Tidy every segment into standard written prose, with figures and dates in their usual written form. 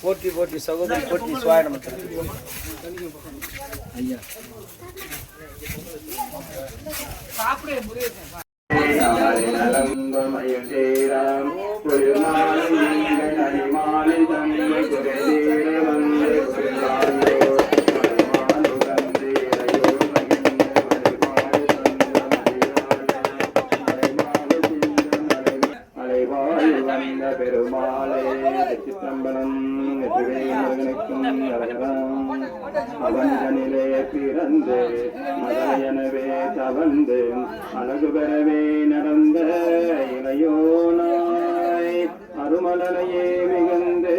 போட்டி போட்டி சகோதரி போட்டி சுவாய நமக்கு ஐயா பெருமாளே சித்தம்பரம் அவனிலே பிறந்து மலையனவே தவந்து அழகு பெறவே நடந்த இளையோனாய் அருமலையே மிகுந்து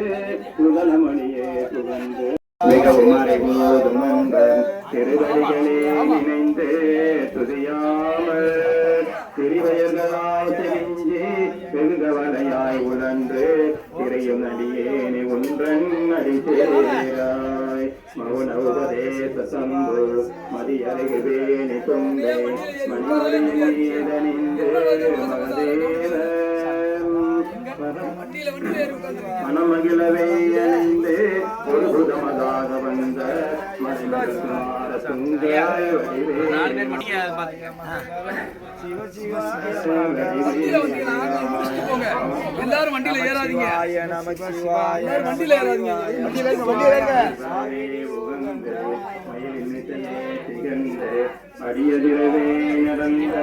முதலமணியே புகழ்ந்து மிகவும் மறைவோதும் திருவடிகளே நினைந்து துதியாமல் திருவயர்களாய் தெரிஞ்சு பெருகவலையாய் உழன்று திரையும் நடியேனி ஒன்றன் அடிசேராய் மௌன உபதேச சம்பு மதியருகு வேணி கொண்டே மணிமணிந்து மகதேன மனமகிழவே அணிந்து ஒரு புதமதாக வந்த மறைமகளார சுங்காய் எல்லாரும் வண்டியில ஏறாதீங்க. வண்டியில ஏறாதீங்க. அடியதிரவே நடந்த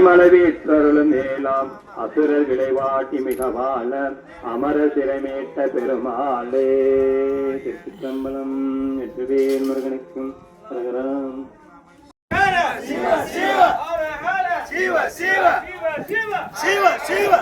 மலவீற்றருளும் மேலாம் அசுரர் விளைவாட்டி மிகவால அமர சிறைமேட்ட பெருமாளே திருச்சிற்றம்பலம் வெற்றிவேல் முருகனுக்கும் சிவ சிவ சிவ சிவ சிவ